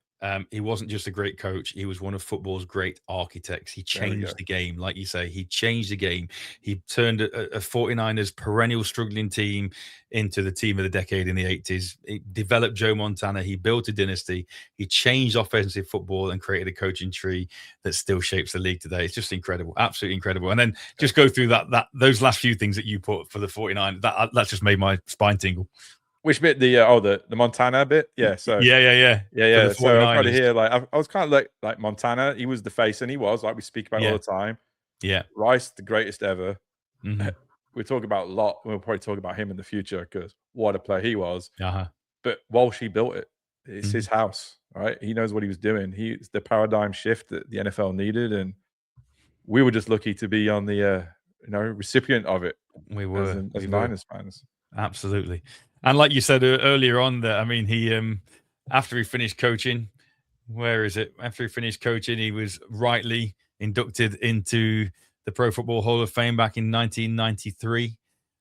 he wasn't just a great coach. He was one of football's great architects. He changed the game. Like you say, he changed the game. He turned a 49ers perennial struggling team into the team of the decade in the 80s. He developed Joe Montana. He built a dynasty. He changed offensive football and created a coaching tree that still shapes the league today. It's just incredible. Absolutely incredible. And then just go through those last few things that you put for the 49ers. That's just made my spine tingle. Which bit? The Montana bit? Yeah. So yeah. So I kind of hear like I was kind of like Montana. He was the face, and he was like we speak about all the time. Yeah. Rice, the greatest ever. Mm-hmm. We talk about a lot. We'll probably talk about him in the future because what a player he was. Uh-huh. But Walsh, he built it. It's his house, right? He knows what he was doing. It's the paradigm shift that the NFL needed, and we were just lucky to be on the recipient of it. We were as Niners fans. Absolutely. And like you said earlier on, that I mean, he after he finished coaching, where is it? After he finished coaching, he was rightly inducted into the Pro Football Hall of Fame back in 1993.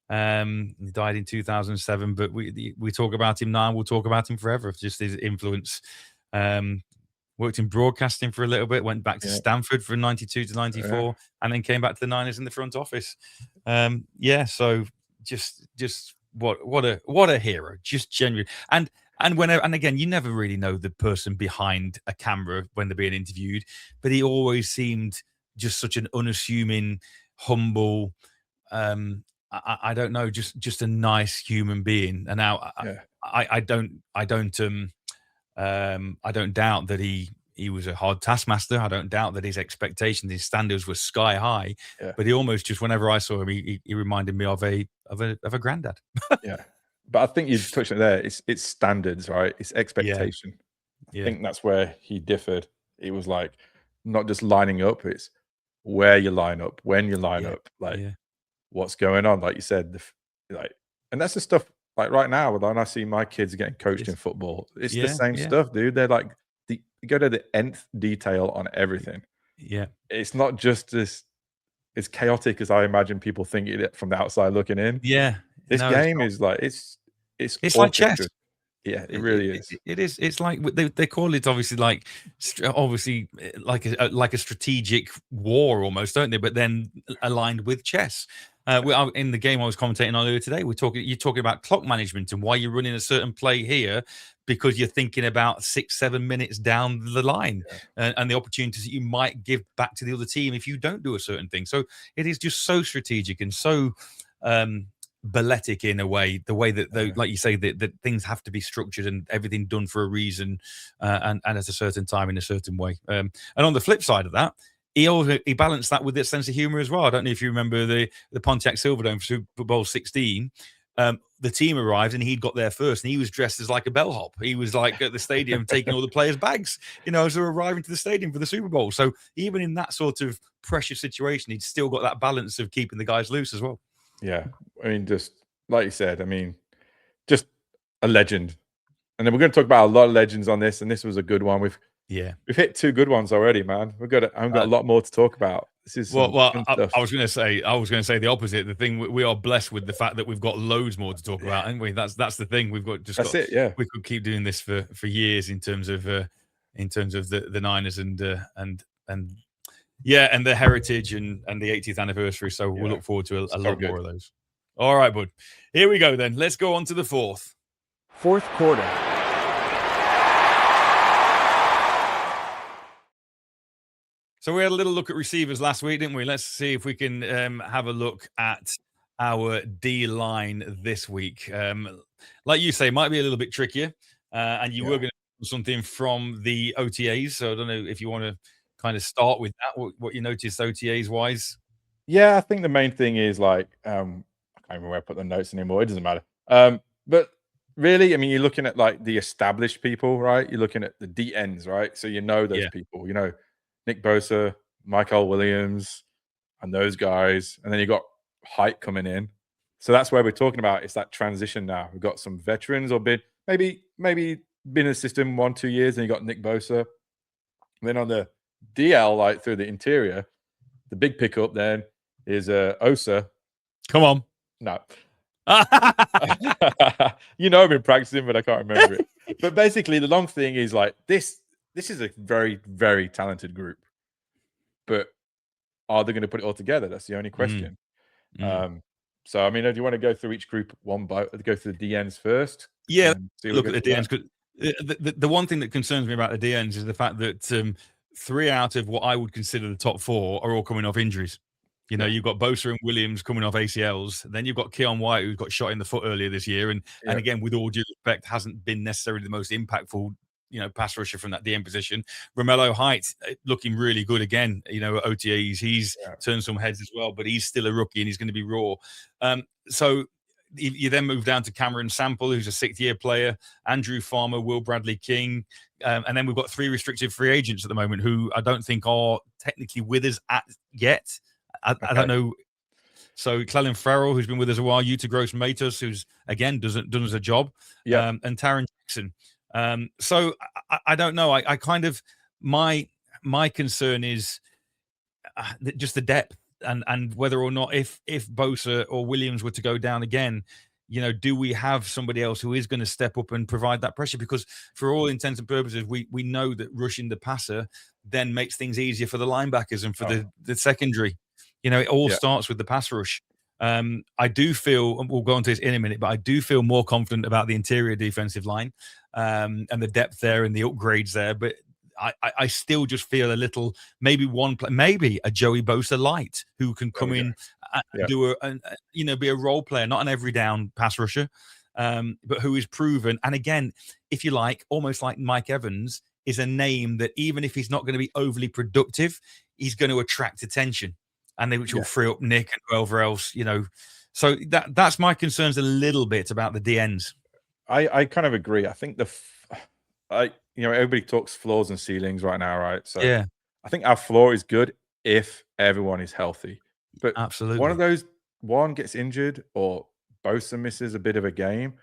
He died in 2007, but we talk about him now. We'll talk about him forever. Just his influence. Worked in broadcasting for a little bit. Went back to Stanford from 92 to 94, and then came back to the Niners in the front office. So just what a hero. Just genuine. And again, you never really know the person behind a camera when they're being interviewed, but he always seemed just such an unassuming, humble, I don't know, just a nice human being. And now I don't doubt that he was a hard taskmaster. I don't doubt that his expectations, his standards were sky high. But he almost just, whenever I saw him, he reminded me of a granddad. But I think you touched on it there. It's standards, right? It's expectation. I think that's where he differed. It was like not just lining up; it's where you line up, when you line up, like what's going on. Like you said, and that's the stuff. Like right now, when I see my kids getting coached in football, it's the same stuff, dude. They're like you go to the nth detail on everything. Yeah, it's not just as chaotic as I imagine people think it from the outside looking in. Yeah, this game is like it's like chess. Yeah, it really is. It is. It's like they call it obviously like a strategic war almost, don't they? But then aligned with chess. In the game I was commentating on earlier today, you're talking about clock management and why you're running a certain play here because you're thinking about 6-7 minutes down the line and the opportunities that you might give back to the other team if you don't do a certain thing. So it is just so strategic and so balletic in a way, the way that like you say that things have to be structured and everything done for a reason and at a certain time in a certain way. And on the flip side of that, he balanced that with this sense of humor as well. I don't know if you remember the Pontiac Silverdome for Super Bowl 16. The team arrived and he'd got there first and he was dressed as like a bellhop. He was like at the stadium taking all the players' bags, as they're arriving to the stadium for the Super Bowl. So even in that sort of pressure situation, he'd still got that balance of keeping the guys loose as well. Yeah. I mean, just like you said, just a legend. And then we're going to talk about a lot of legends on this, and this was a good one. We've hit 2 good ones already, man. I've got a lot more to talk about. This is I was going to say the opposite. The thing we are blessed with the fact that we've got loads more to talk about, haven't we? That's the thing. We've got it. Yeah, we could keep doing this for years in terms of the Niners and the heritage and the 80th anniversary. So we'll look forward to a lot more of those. All right, bud. Here we go then. Let's go on to the fourth quarter. So we had a little look at receivers last week, didn't we? Let's see if we can have a look at our D-line this week. Like you say, might be a little bit trickier. And you were going to do something from the OTAs. So I don't know if you want to kind of start with that, what you noticed OTAs-wise. Yeah, I think the main thing is like, I can't remember where I put the notes anymore. It doesn't matter. But really, you're looking at like the established people, right? You're looking at the DNs, right? So those people, Nick Bosa, Michael Williams, and those guys. And then you got height coming in. So that's where we're talking about. It's that transition now. We've got some veterans or maybe been in the system 1-2 years, and you got Nick Bosa. And then on the DL, like through the interior, the big pickup then is Osa. Come on. No. I've been practicing, but I can't remember it. But basically, the long thing is like this this is a very, very talented group, but are they going to put it all together? That's the only question. So, I mean, do you want to go through each group go through the DNs first? Yeah, see look at the DNs. The one thing that concerns me about the DNs is the fact that 3 out of what I would consider the top 4 are all coming off injuries. You know, you've got Bosa and Williams coming off ACLs. Then you've got Keon White, who got shot in the foot earlier this year. And again, with all due respect, hasn't been necessarily the most impactful, pass rusher from that DN position. Romello Height looking really good again, at OTAs. He's turned some heads as well, but he's still a rookie and he's going to be raw. So you then move down to Cameron Sample, who's a 6th-year player, Andrew Farmer, Will Bradley King, and then we've got 3 restricted free agents at the moment who I don't think are technically with us yet. I don't know. So Clellan Farrell, who's been with us a while, Yuta Gross-Matos, who's again done us a job, and Taron Jackson. So I don't know. I kind of my concern is just the depth and whether or not if Bosa or Williams were to go down again, do we have somebody else who is going to step up and provide that pressure? Because for all intents and purposes, we know that rushing the passer then makes things easier for the linebackers and for the secondary. It all starts with the pass rush. I do feel, and we'll go into this in a minute, but I do feel more confident about the interior defensive line and the depth there and the upgrades there. But I still just feel a little, maybe a Joey Bosa light who can come in and do be a role player, not an every down pass rusher, but who is proven. And again, if you like, almost like Mike Evans is a name that even if he's not going to be overly productive, he's going to attract attention, and which will free up Nick and whoever else, So that's my concerns a little bit about the DNs. I kind of agree. I think everybody talks floors and ceilings right now, right? So I think our floor is good if everyone is healthy. But absolutely, one gets injured or Bosa misses a bit of a game,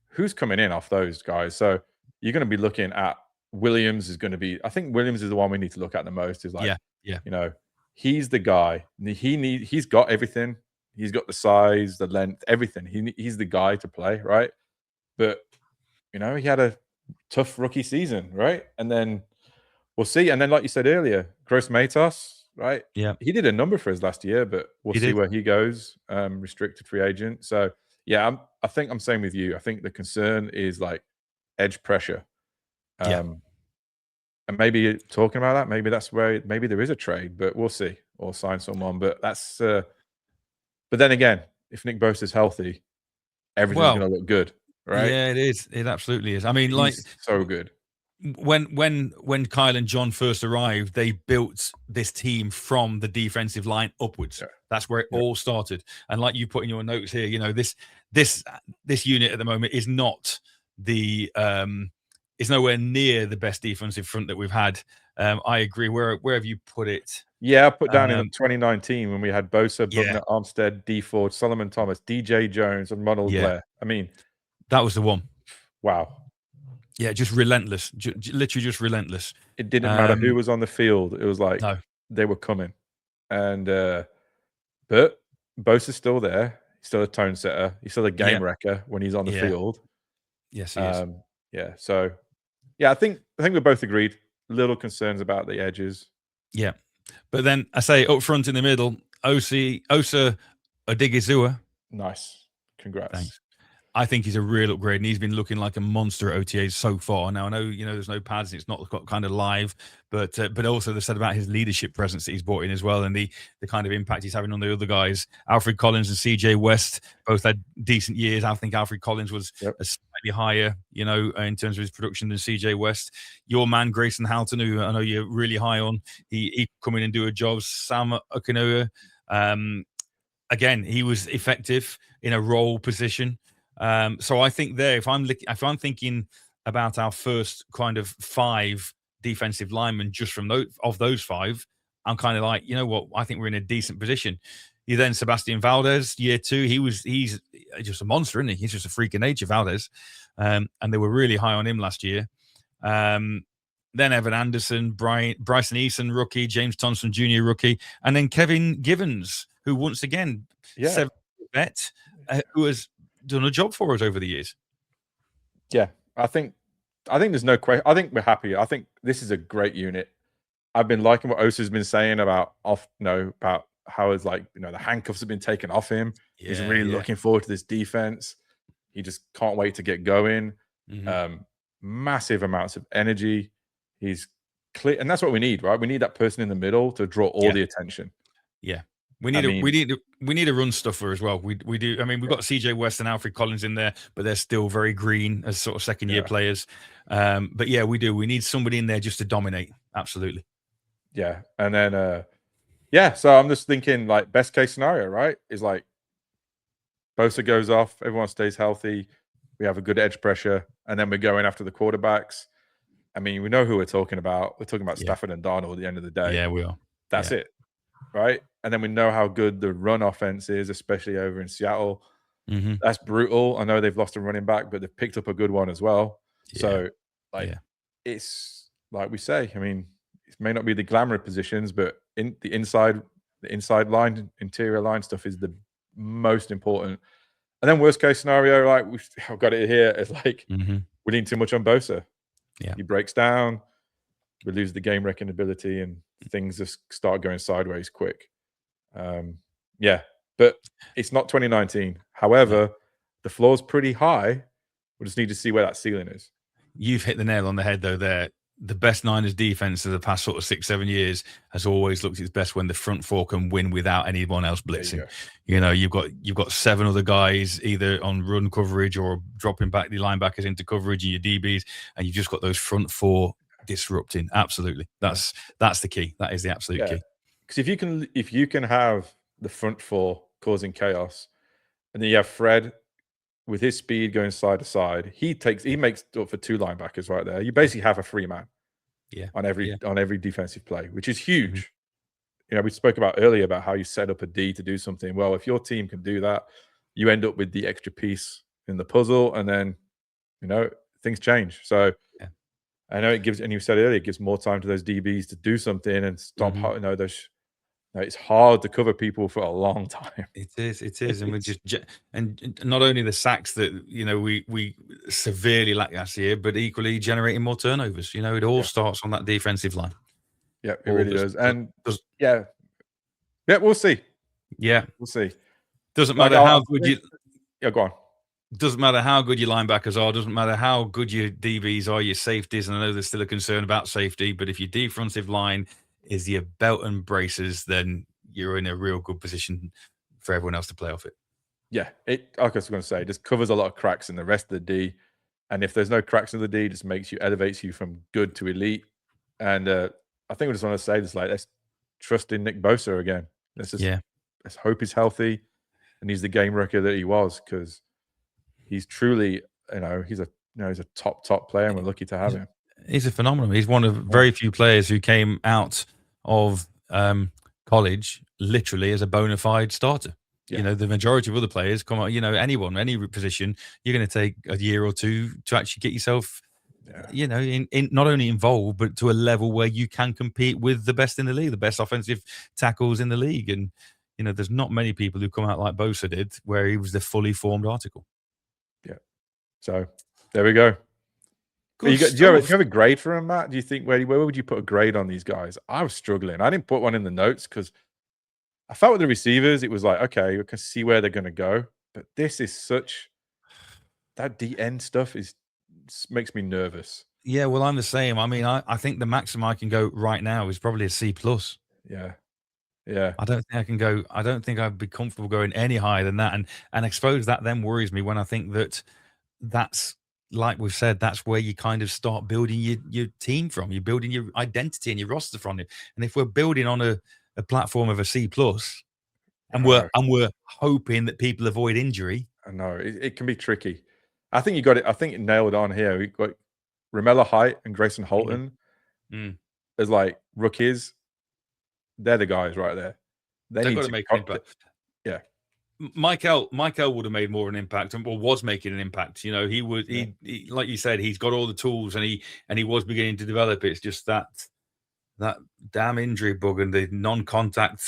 who's coming in off those guys? So you're going to be looking at Williams I think Williams is the one we need to look at the most. Is like, he's the guy. He's got everything. He's got the size, the length, everything. He's the guy to play, right? But he had a tough rookie season, right? And then we'll see. And then, like you said earlier, Gross-Matos, right? Yeah, he did a number for us last year, but we'll see where he goes. Restricted free agent. So I think I'm saying with you. I think the concern is like edge pressure. And maybe talking about that, maybe that's where maybe there is a trade, but we'll see, or sign someone. But that's. But then again, if Nick Bosa is healthy, everything's going to look good. Right? Yeah, it is. It absolutely is. I mean, he's so good. When Kyle and John first arrived, they built this team from the defensive line upwards. That's where it all started. And like you put in your notes here, this unit at the moment is not is nowhere near the best defensive front that we've had. I agree. Where have you put it? Yeah, I put down in 2019 when we had Bosa, Bugner, Armstead, D Ford, Solomon Thomas, DJ Jones, and Ronald Blair. I mean, that was the one. Wow. Yeah, just relentless. Literally just relentless. It didn't matter who was on the field. It was like they were coming. And but Bosa's still there. He's still a tone setter. He's still a game wrecker when he's on the field. Yes, he is. Yeah. So I think we both agreed. Little concerns about the edges. Yeah. But then I say up front in the middle, Osa Odigizua. Nice. Congrats. Thanks. I think he's a real upgrade, and he's been looking like a monster at OTAs so far. Now I know there's no pads, and it's not got kind of live, but also they said about his leadership presence that he's brought in as well, and the kind of impact he's having on the other guys. Alfred Collins and CJ West both had decent years. I think Alfred Collins was slightly higher, in terms of his production than CJ West. Your man Grayson Halton, who I know you're really high on, he come in and do a job. Sam Okunua, again, he was effective in a role position. So I think if I'm thinking about our first kind of 5 defensive linemen just from those 5, I'm kind of like, I think we're in a decent position. You then Sebastian Valdez, year 2, he's just a monster, isn't he? He's just a freak of nature, Valdez. And they were really high on him last year. Then Evan Anderson, Bryson Eason, rookie, James Thompson Jr., rookie, and then Kevin Givens, who once again, 7 vet, who has done a job for us over the years. Yeah, I think I think there's no question. I think we're happy. I think this is a great unit. I've been liking what Osa's been saying about about how it's like, the handcuffs have been taken off him. He's really looking forward to this defense. He just can't wait to get going. Massive amounts of energy. He's clear, and that's what we need, right? We need that person in the middle to draw all the attention. Yeah. We need a run stuffer as well. We do. I mean, we've got CJ West and Alfred Collins in there, but they're still very green as sort of second year players. But yeah, we do. We need somebody in there just to dominate. Absolutely. Yeah. And then so I'm just thinking, like, best case scenario, right? Is like Bosa goes off, everyone stays healthy, we have a good edge pressure, and then we're going after the quarterbacks. I mean, we know who we're talking about. We're talking about Stafford and Darnold at the end of the day. Yeah, we are. That's it. Right? And then we know how good the run offense is, especially over in Seattle. That's brutal. I know they've lost a running back, but they've picked up a good one as well. So, it's like we say, I mean, it may not be the glamour positions, but in the inside line, interior line stuff is the most important. And then worst case scenario, like I've got it here, is like we need too much on Bosa. Yeah. He breaks down, we lose the game wrecking ability, and things just start going sideways quick. But it's not 2019. However, the floor's pretty high. We just need to see where that ceiling is. You've hit the nail on the head, though, there. The best Niners defense of the past sort of 6-7 years has always looked its best when the front four can win without anyone else blitzing. You've got 7 other guys either on run coverage or dropping back the linebackers into coverage and your DBs, and you've just got those front four disrupting. Absolutely. That's the key. That is the absolute key. Because if you can have the front four causing chaos, and then you have Fred with his speed going side to side, he makes up for 2 linebackers right there. You basically have a 3-man on every defensive play, which is huge. We spoke about earlier about how you set up a D to do something. Well, if your team can do that, you end up with the extra piece in the puzzle, and then things change. So I know it gives, and you said earlier, it gives more time to those DBs to do something and stop. It's hard to cover people for a long time. It is, and we just not only the sacks that we severely lack last year, but equally generating more turnovers. It all starts on that defensive line. Yeah, it really does. And we'll see. Yeah, we'll see. Doesn't matter how good you. Yeah, go on. Doesn't matter how good your linebackers are. Doesn't matter how good your DBs are, your safeties. And I know there's still a concern about safety, but if your defensive line is your belt and braces, then you're in a real good position for everyone else to play off it. Yeah, like I was going to say, it just covers a lot of cracks in the rest of the D. And if there's no cracks in the D, it just elevates you from good to elite. And I think we just want to say this, like, let's trust in Nick Bosa again. Let's hope he's healthy and he's the game wrecker that he was, because he's truly, he's a top player, and we're lucky to have him. He's a phenomenon. He's one of very few players who came out of college literally as a bona fide starter. The majority of other players come out, anyone, any position, you're going to take a year or two to actually get yourself, in not only involved, but to a level where you can compete with the best in the league, the best offensive tackles in the league. And, there's not many people who come out like Bosa did, where he was the fully formed article. Yeah. So there we go. Do you have a grade for him, Matt? Do you think where would you put a grade on these guys? I was struggling. I didn't put one in the notes because I felt with the receivers, it was like, okay, we can see where they're going to go. But this is that D-end stuff makes me nervous. Yeah, well, I'm the same. I mean, I think the maximum I can go right now is probably a C+. Yeah. I don't think I can go. I don't think I'd be comfortable going any higher than that. And I suppose that then worries me when I think that's, like we've said, that's where you kind of start building your team from. You're building your identity and your roster from it. And if we're building on a platform of a C+, and we're hoping that people avoid injury, I know it can be tricky. I think you got it. I think it nailed on here. We got Romello Height and Grayson Holton as like rookies. They're the guys right there. They've got to make an impact. Yeah. Michael would have made more of an impact, or was making an impact. He would. He, like you said, he's got all the tools, and he was beginning to develop. It's just that damn injury bug and the non-contact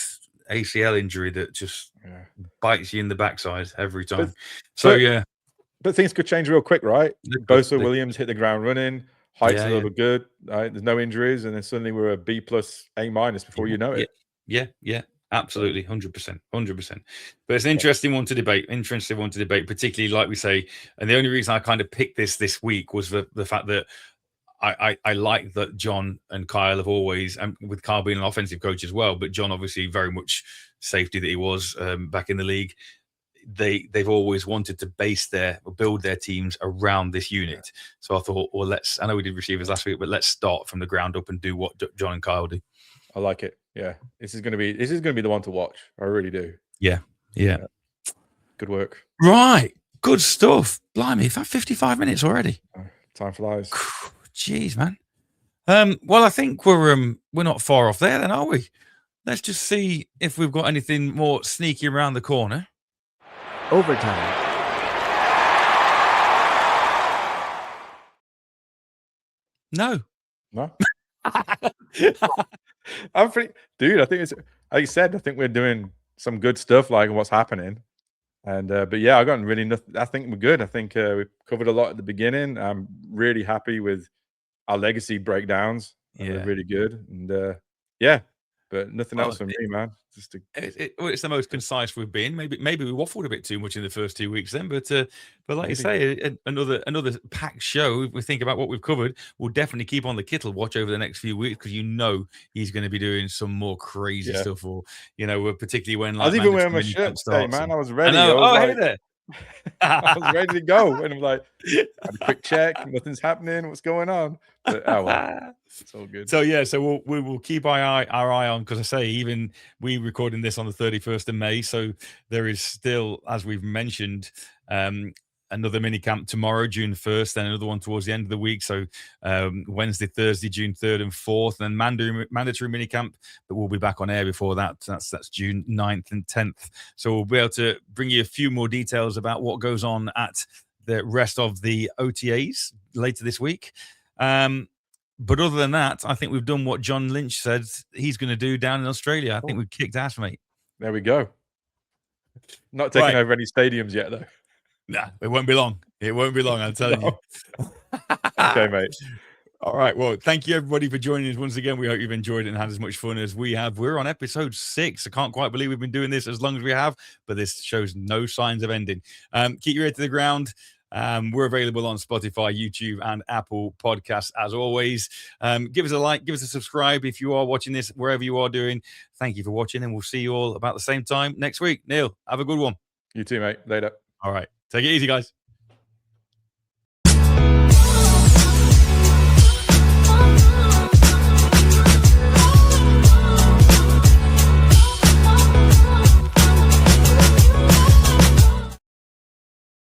ACL injury that just bites you in the backside every time. But things could change real quick, right? Bosa Williams hit the ground running. Height's a little good. Right? There's no injuries, and then suddenly we're a B plus, A minus before you know it. Yeah. Absolutely, 100%. But it's an interesting one to debate. Particularly like we say. And the only reason I kind of picked this week was the fact that I like that John and Kyle have always, and with Kyle being an offensive coach as well, but John obviously very much safety that he was back in the league. They've always wanted to build their teams around this unit. So I thought, well, I know we did receivers last week, but let's start from the ground up and do what John and Kyle do. I like it. Yeah, this is going to be the one to watch. I really do. Yeah. Good work. Right, good stuff. Blimey, 55 minutes already. Time flies. Jeez, man. Well, I think we're not far off there, then, are we? Let's just see if we've got anything more sneaky around the corner. Overtime. No. I'm pretty, dude. I think it's like you said. I think we're doing some good stuff, like what's happening. And but yeah, I got really nothing. I think we're good. I think we covered a lot at the beginning. I'm really happy with our legacy breakdowns. They're really good. And yeah, but nothing else from me, man. Just it's the most concise we've been. Maybe we waffled a bit too much in the first 2 weeks then, but like you say, another packed show. If we think about what we've covered, we'll definitely keep on the Kittle watch over the next few weeks because he's going to be doing some more crazy stuff. Or particularly when I was even wearing my shirt today, man. I was ready. I know. Hey there. I was ready to go, and I'm like, had a quick check. Nothing's happening. What's going on? But, well, it's all good. So we will keep our eye on, because I say, even we recording this on the 31st of May, so there is still, as we've mentioned, another mini camp tomorrow, June 1st, and another one towards the end of the week. So Wednesday, Thursday, June 3rd and 4th, and mandatory mini camp that will be back on air before that. That's June 9th and 10th. So we'll be able to bring you a few more details about what goes on at the rest of the OTAs later this week. But other than that, I think we've done what John Lynch said he's going to do down in Australia. I think we've kicked ass, mate. There we go. Not taking over any stadiums yet, though. Nah, it won't be long. I'm telling you. Okay, mate. All right. Well, thank you, everybody, for joining us once again. We hope you've enjoyed it and had as much fun as we have. We're on episode 6. I can't quite believe we've been doing this as long as we have, but this shows no signs of ending. Keep your ear to the ground. We're available on Spotify, YouTube, and Apple Podcasts, as always. Give us a like, give us a subscribe if you are watching this, wherever you are doing. Thank you for watching, and we'll see you all about the same time next week. Neil, have a good one. You too, mate. Later. All right. Take it easy, guys.